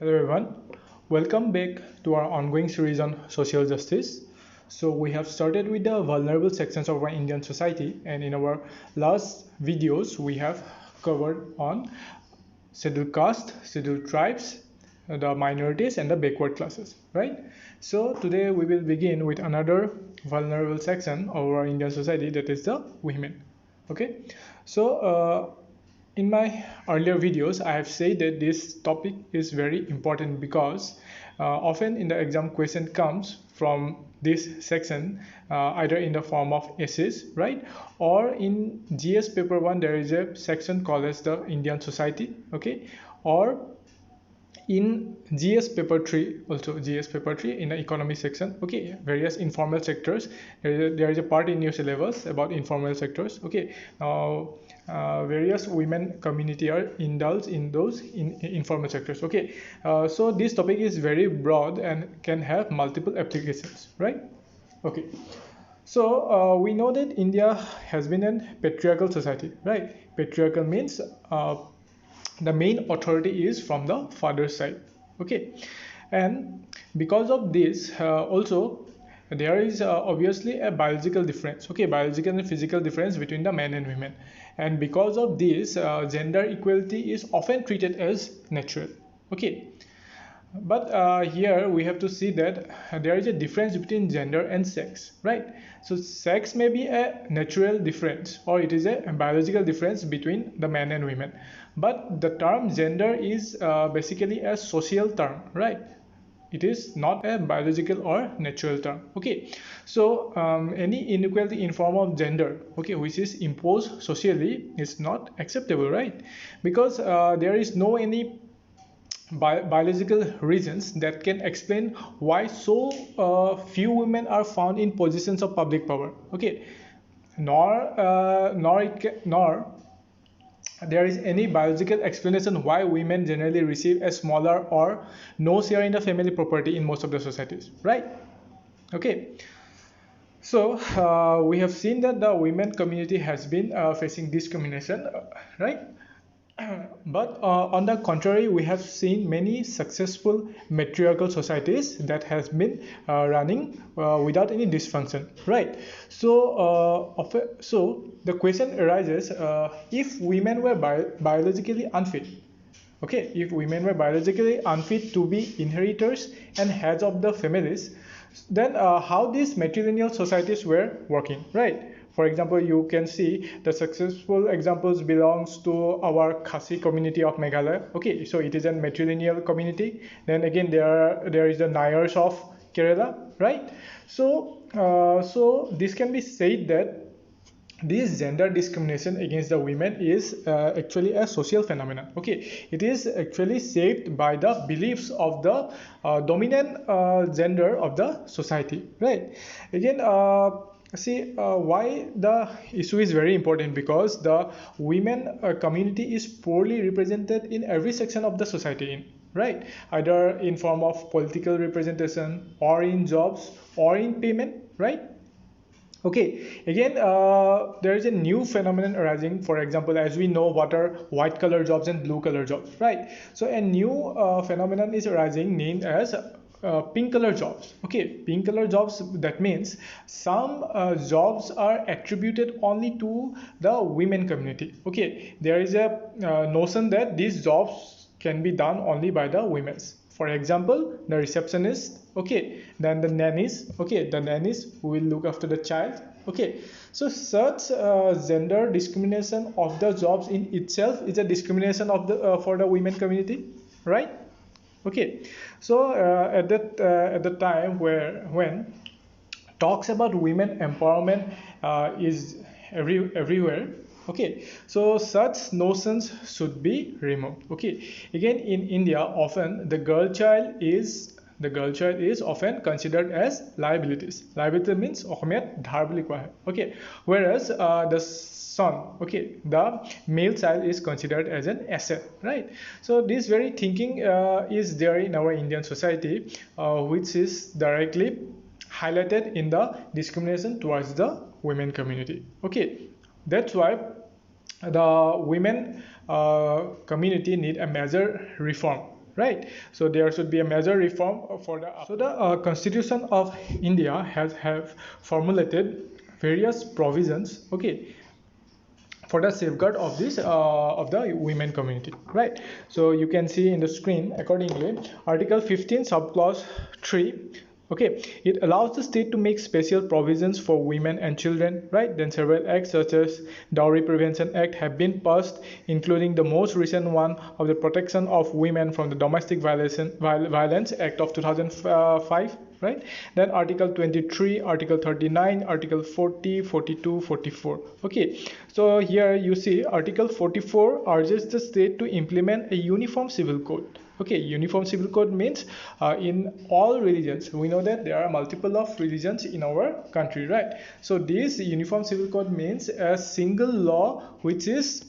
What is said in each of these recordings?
Hello everyone, welcome back to our ongoing series on social justice. So we have started with the vulnerable sections of our Indian society, and in our last videos we have covered on scheduled caste, scheduled tribes, the minorities and the backward classes, right? So today we will begin with another vulnerable section of our Indian society, that is the women. Okay, so in my earlier videos I have said that this topic is very important because often in the exam question comes from this section, either in the form of essays, right, or in GS paper 1 there is a section called as the Indian society, okay, or in GS paper 3, also GS paper 3 in the economy section, okay, various informal sectors. There is a part in your syllabus about informal sectors, okay. Now various women community are indulged in those in informal sectors, okay. So this topic is very broad and can have multiple applications, right? Okay, so we know that India has been a patriarchal society, right? Patriarchal means the main authority is from the father's side, okay. And because of this also there is obviously a biological difference, okay, biological and physical difference between the men and women, and because of this gender equality is often treated as natural, okay. But here we have to see that there is a difference between gender and sex, right? So sex may be a natural difference or it is a biological difference between the men and women, but the term gender is basically a social term, right? It is not a biological or natural term, okay. So any inequality in form of gender, okay, which is imposed socially is not acceptable, right? Because there is no any biological reasons that can explain why so few women are found in positions of public power, okay. Nor there is any biological explanation why women generally receive a smaller or no share in the family property in most of the societies, right? Okay, so we have seen that the women community has been facing discrimination, right? But on the contrary, we have seen many successful matriarchal societies that has been running without any dysfunction, right? So the question arises: if women were biologically unfit, okay, if women were biologically unfit to be inheritors and heads of the families, then how these matrilineal societies were working, right? For example, you can see the successful examples belongs to our Khasi community of Meghalaya, okay, so it is a matrilineal community. Then again there is the Nayars of Kerala, right? So this can be said that this gender discrimination against the women is actually a social phenomenon, okay. It is actually shaped by the beliefs of the dominant gender of the society, right? Again, see why the issue is very important, because the women community is poorly represented in every section of the society, in right, either in form of political representation or in jobs or in payment, right? Okay, again, there is a new phenomenon arising. For example, as we know, what are white collar jobs and blue collar jobs, right? So a new phenomenon is arising named as pink color jobs. Okay, pink color jobs, that means some jobs are attributed only to the women community. Okay, there is a notion that these jobs can be done only by the women's. For example, the receptionist, okay, then the nannies, okay, the nannies who will look after the child, okay. So such gender discrimination of the jobs in itself is a discrimination of the for the women community, right? Okay, so at the time when talks about women empowerment is everywhere, okay, so such notions should be removed, okay. Again, in India often the girl child is often considered as liabilities. Liability means অসমীয়াত ধাৰ বুলি কোৱা হয়, okay, whereas the son, okay, the male child is considered as an asset, right? So this very thinking is there in our Indian society, which is directly highlighted in the discrimination towards the women community, okay. That's why the women community need a major reform, right? So there should be a major reform for the Constitution of India has have formulated various provisions, okay, for the safeguard of this of the women community, right? So you can see in the screen accordingly. Article 15 subclause 3, okay, it allows the state to make special provisions for women and children, right? Then several acts such as Dowry Prevention Act have been passed, including the most recent one of the Protection of Women from the Domestic Violence Act of 2005, right? Then article 23, article 39, article 40, 42, 44, okay. So here you see article 44 urges the state to implement a uniform civil code. Okay, uniform civil code means in all religions. We know that there are multiple of religions in our country, right? So this uniform civil code means a single law which is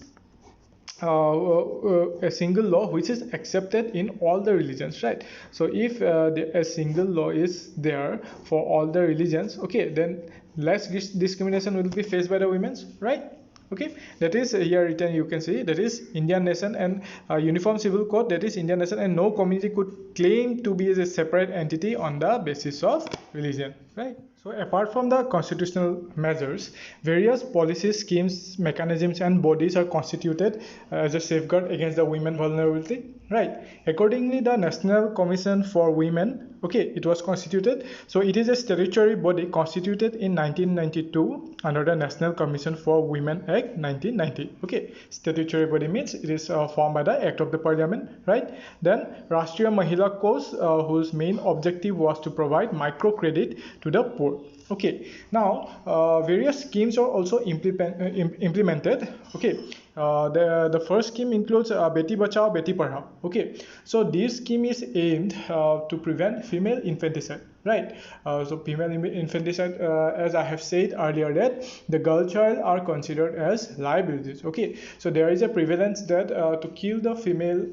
accepted in all the religions, right? So if a single law is there for all the religions, okay, then less discrimination will be faced by the women, right? Okay, that is here written, you can see that is Indian nation and uniform civil code, that is Indian nation, and no community could claim to be as a separate entity on the basis of religion, right? So apart from the constitutional measures, various policies, schemes, mechanisms and bodies are constituted as a safeguard against the women vulnerability, right? Accordingly, the National Commission for Women, okay, it was constituted. So it is a statutory body constituted in 1992 under the National Commission for Women Act 1990. Okay, statutory body means it is formed by the Act of the Parliament, right? Then Rashtriya Mahila Kosh, whose main objective was to provide microcredit to the poor. Okay, now various schemes are also implemented. Okay, the first scheme includes Beti Bachao Beti Padhao. Okay, so this scheme is aimed to prevent female infanticide, right? So female infanticide, as I have said earlier, that the girl child are considered as liabilities. Okay, so there is a prevalence that to kill the female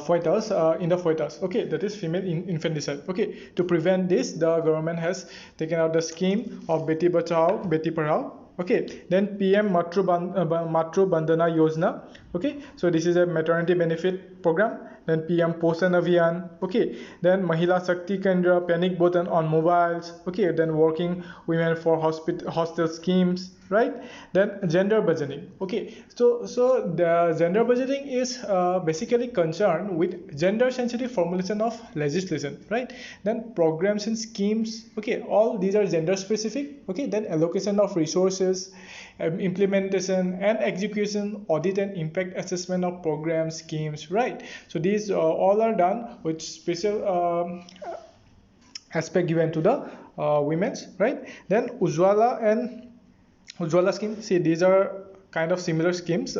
fetus in the fetus, okay, that is female infanticide. Okay, to prevent this, the government has taken out the scheme of Beti Bachao Beti Padhao. Okay, then PM Matru Bandhana Yojana. Okay, so this is a maternity benefit program. Then PM Poshan Abhiyan. Okay, then Mahila Shakti Kendra, panic button on mobiles. Okay, then working women for hostel schemes, right? Then gender budgeting. Okay, so the gender budgeting is basically concerned with gender sensitive formulation of legislation, right? Then programs and schemes, okay, all these are gender specific. Okay, then allocation of resources, implementation and execution, audit and impact assessment of programs, schemes, right? So these all are done with special aspect given to the women's, right? Then Ujjwala scheme, see these are kind of similar schemes,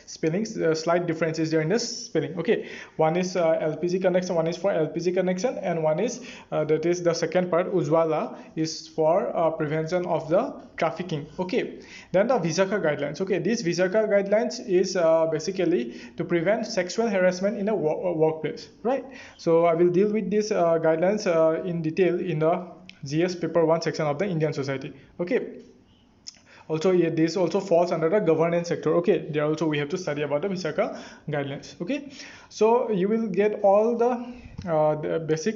spellings, slight differences there in the spelling. Okay, one is LPG connection, one is for LPG connection, and one is that is the second part, Ujjwala, is for prevention of the trafficking. Okay, then the Visakha guidelines. Okay, these Visakha guidelines is basically to prevent sexual harassment in a workplace, right? So I will deal with these guidelines in detail in the GS paper 1 section of the Indian society. Okay, also this also falls under the governance sector. Okay, there also we have to study about the Visakha guidelines. Okay, so you will get all the basic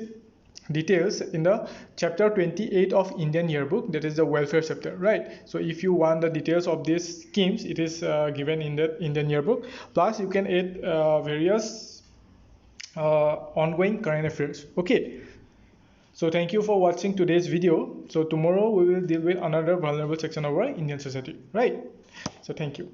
details in the chapter 28 of Indian yearbook, that is the welfare chapter, right? So if you want the details of these schemes, it is given in the Indian yearbook, plus you can add various ongoing current affairs. Okay, so thank you for watching today's video. So tomorrow we will deal with another vulnerable section of our Indian society, right? So thank you.